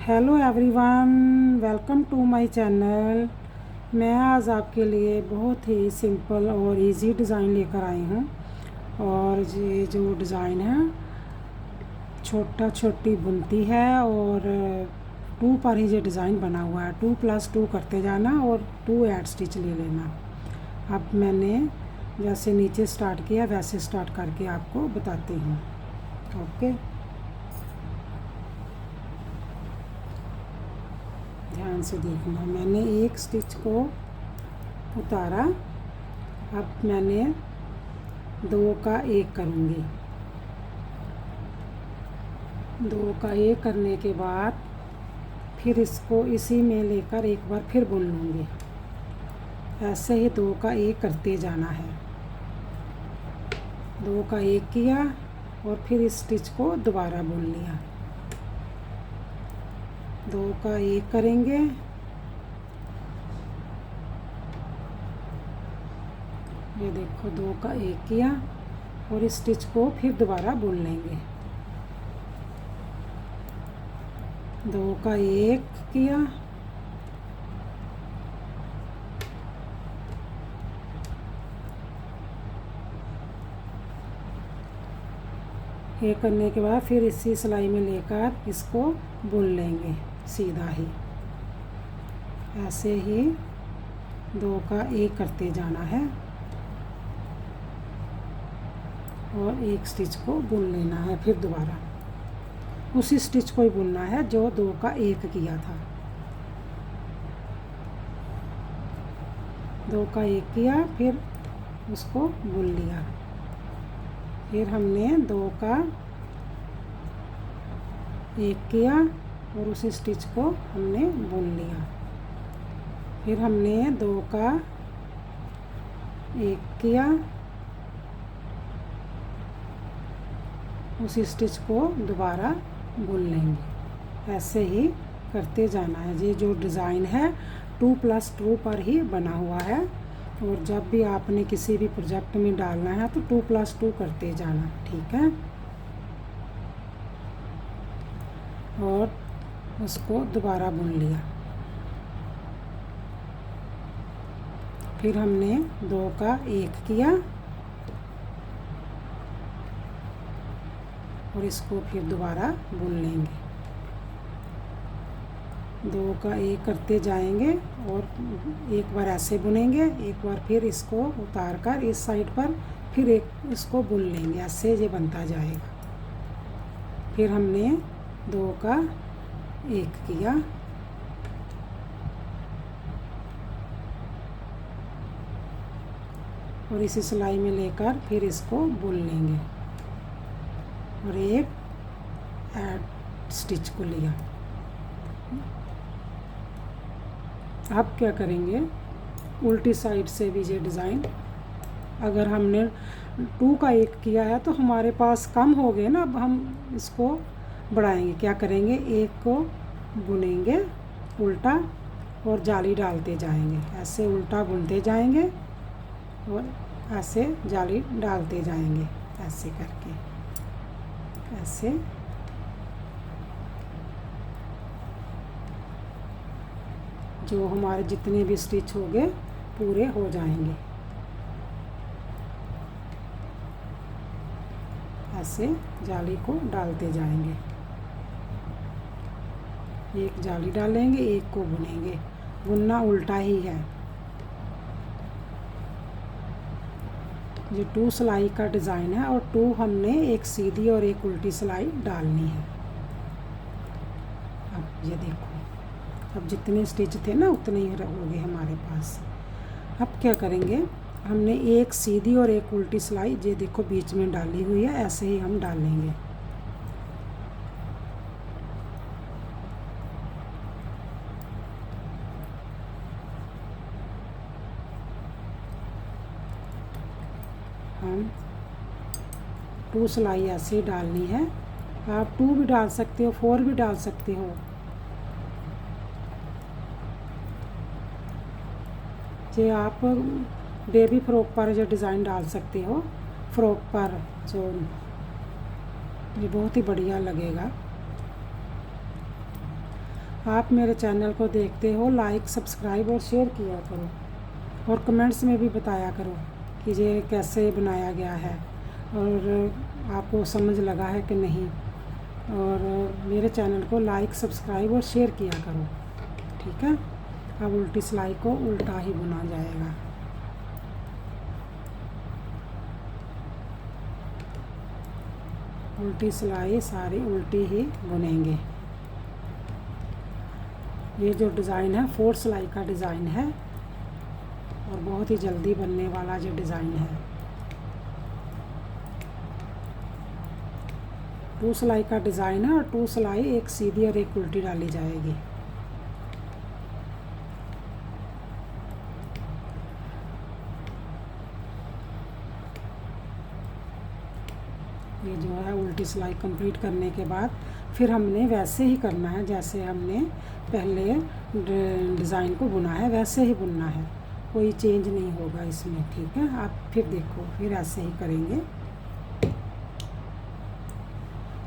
Hello everyone, welcome to my channel. मैं आज आपके लिए बहुत ही सिंपल और इजी डिज़ाइन लेकर आई हूँ। और ये जो डिज़ाइन है छोटा छोटी बुनती है और 2 पर ही ये डिज़ाइन बना हुआ है। 2+2 करते जाना और 2 ऐड स्टिच ले लेना। अब मैंने जैसे नीचे स्टार्ट किया वैसे स्टार्ट करके आपको बताती हूँ। ओके, ध्यान से देखना। मैंने एक स्टिच को उतारा, अब मैंने 2 का 1 करूँगी। 2 का 1 करने के बाद फिर इसको इसी में लेकर एक बार फिर बुन लूँगी। ऐसे ही 2 का 1 करते जाना है। 2 का 1 किया और फिर इस स्टिच को दोबारा बुन लिया। 2 का 1 करेंगे, ये देखो 2 का 1 किया और इस स्टिच को फिर दोबारा बुन लेंगे। 2 का 1 किया, ये करने के बाद फिर इसी सिलाई में लेकर इसको बुन लेंगे सीधा ही। ऐसे ही 2 का 1 करते जाना है और एक स्टिच को बुन लेना है। फिर दोबारा उसी स्टिच को ही बुनना है जो 2 का 1 किया था। 2 का 1 किया, फिर उसको बुन लिया। फिर हमने 2 का 1 किया और उसी स्टिच को हमने बुन लिया। फिर हमने 2 का 1 किया, उसी स्टिच को दोबारा बुन लेंगे। ऐसे ही करते जाना है। ये जो डिज़ाइन है 2+2 पर ही बना हुआ है और जब भी आपने किसी भी प्रोजेक्ट में डालना है तो 2+2 करते जाना, ठीक है। और उसको दोबारा बुन लिया। फिर हमने 2 का 1 किया और इसको फिर दोबारा बुन लेंगे। 2 का 1 करते जाएंगे और एक बार ऐसे बुनेंगे, एक बार फिर इसको उतार कर इस साइड पर फिर एक इसको बुन लेंगे। ऐसे ये बनता जाएगा। फिर हमने 2 का 1 किया और इसी सिलाई में लेकर फिर इसको बुन लेंगे और एक ऐड स्टिच को लिया। अब क्या करेंगे, उल्टी साइड से भी ये डिज़ाइन, अगर हमने 2 का 1 किया है तो हमारे पास कम हो गए ना। अब हम इसको बढ़ाएंगे। क्या करेंगे, एक को बुनेंगे उल्टा और जाली डालते जाएंगे। ऐसे उल्टा बुनते जाएंगे और ऐसे जाली डालते जाएंगे, ऐसे करके। ऐसे जो हमारे जितने भी स्टिच हो गए पूरे हो जाएंगे। ऐसे जाली को डालते जाएंगे। एक जाली डालेंगे, एक को बुनेंगे। बुनना उल्टा ही है। ये 2 सिलाई का डिज़ाइन है और 2 हमने एक सीधी और एक उल्टी सिलाई डालनी है। अब ये देखो, अब जितने स्टिच थे ना उतने ही हो गए हमारे पास। अब क्या करेंगे, हमने एक सीधी और एक उल्टी सिलाई ये देखो बीच में डाली हुई है, ऐसे ही हम डालेंगे। हम 2 सिलाई ऐसे ही डालनी है। आप 2 भी डाल सकते हो, 4 भी डाल सकते हो। ये आप बेबी फ्रॉक पर जो डिज़ाइन डाल सकते हो, फ्रॉक पर जो ये बहुत ही बढ़िया लगेगा। आप मेरे चैनल को देखते हो, लाइक सब्सक्राइब और शेयर किया करो, और कमेंट्स में भी बताया करो कि ये कैसे बनाया गया है और आपको समझ लगा है कि नहीं। और मेरे चैनल को लाइक सब्सक्राइब और शेयर किया करो, ठीक है। अब उल्टी सिलाई को उल्टा ही बुना जाएगा। उल्टी सिलाई सारी उल्टी ही बुनेंगे। ये जो डिज़ाइन है 4 सिलाई का डिज़ाइन है और बहुत ही जल्दी बनने वाला जो डिज़ाइन है। 2 सिलाई का डिज़ाइन है और 2 सिलाई एक सीधी और एक उल्टी डाली जाएगी। ये जो है उल्टी सिलाई कंप्लीट करने के बाद फिर हमने वैसे ही करना है जैसे हमने पहले डिज़ाइन को बुना है, वैसे ही बुनना है, कोई चेंज नहीं होगा इसमें, ठीक है। आप फिर देखो, फिर ऐसे ही करेंगे।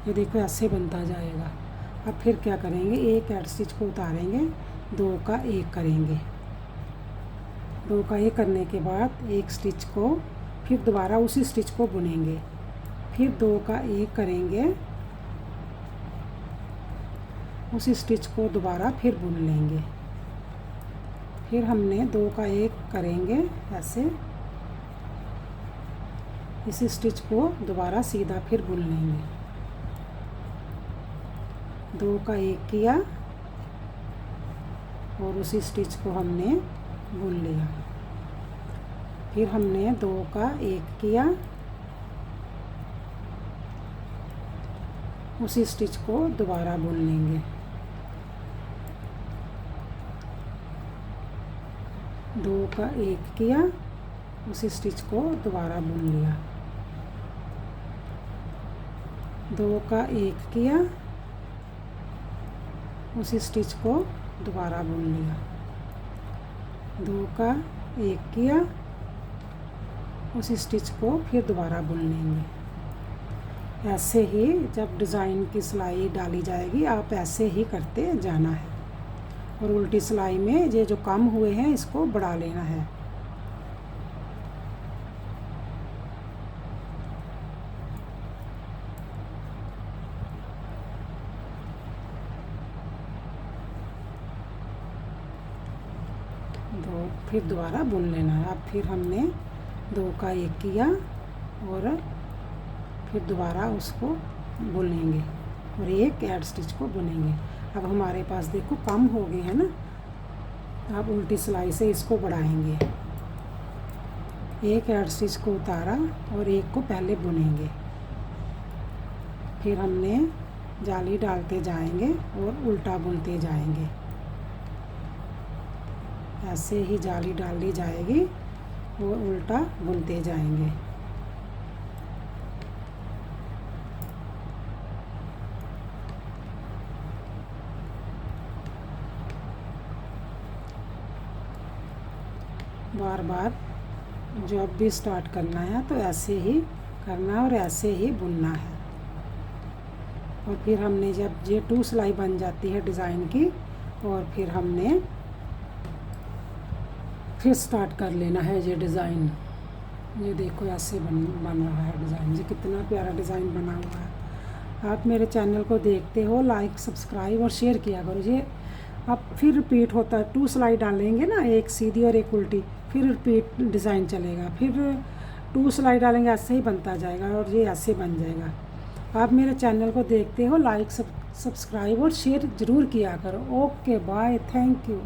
ये देखो ऐसे बनता जाएगा। अब फिर क्या करेंगे, एक ऐड स्टिच को उतारेंगे, 2 का 1 करेंगे। 2 का 1 करने के बाद एक स्टिच को फिर दोबारा उसी स्टिच को बुनेंगे, फिर 2 का 1 करेंगे, उसी स्टिच को दोबारा फिर बुन लेंगे। फिर हमने 2 का 1 करेंगे ऐसे, इसी स्टिच को दोबारा सीधा फिर बुन लेंगे। 2 का 1 किया और उसी स्टिच को हमने बुन लिया। फिर हमने 2 का 1 किया, उसी स्टिच को दोबारा बुन लेंगे। 2 का 1 किया, उसी स्टिच को दोबारा बुन लिया। 2 का 1 किया, उसी स्टिच को दोबारा बुन लिया। 2 का 1 किया, उसी स्टिच को फिर दोबारा बुन लेंगे। ऐसे ही जब डिज़ाइन की सिलाई डाली जाएगी आप ऐसे ही करते जाना है। और उल्टी सिलाई में ये जो कम हुए हैं इसको बढ़ा लेना है। फिर दोबारा बुन लेना है। अब फिर हमने 2 का 1 किया और फिर दोबारा उसको बुनेंगे और एक ऐड स्टिच को बुनेंगे। अब हमारे पास देखो कम हो गए हैं ना, अब उल्टी सिलाई से इसको बढ़ाएंगे। एक ऐड स्टिच को उतारा और एक को पहले बुनेंगे, फिर हमने जाली डालते जाएंगे और उल्टा बुनते जाएंगे। ऐसे ही जाली डाली जाएगी और उल्टा बुनते जाएंगे। बार बार जब भी स्टार्ट करना है तो ऐसे ही करना है और ऐसे ही बुनना है। और फिर हमने जब ये 2 सिलाई बन जाती है डिज़ाइन की, और फिर हमने फिर स्टार्ट कर लेना है ये डिज़ाइन। ये देखो ऐसे बन रहा है डिज़ाइन। ये कितना प्यारा डिज़ाइन बना हुआ है। आप मेरे चैनल को देखते हो, लाइक सब्सक्राइब और शेयर किया करो। ये अब फिर रिपीट होता है, 2 सिलाई डालेंगे ना, एक सीधी और एक उल्टी, फिर रिपीट डिज़ाइन चलेगा, फिर 2 सिलाई डालेंगे, ऐसे ही बनता जाएगा और ये ऐसे बन जाएगा। आप मेरे चैनल को देखते हो, लाइक सब्सक्राइब और शेयर ज़रूर किया करो। Okay bye, thank you.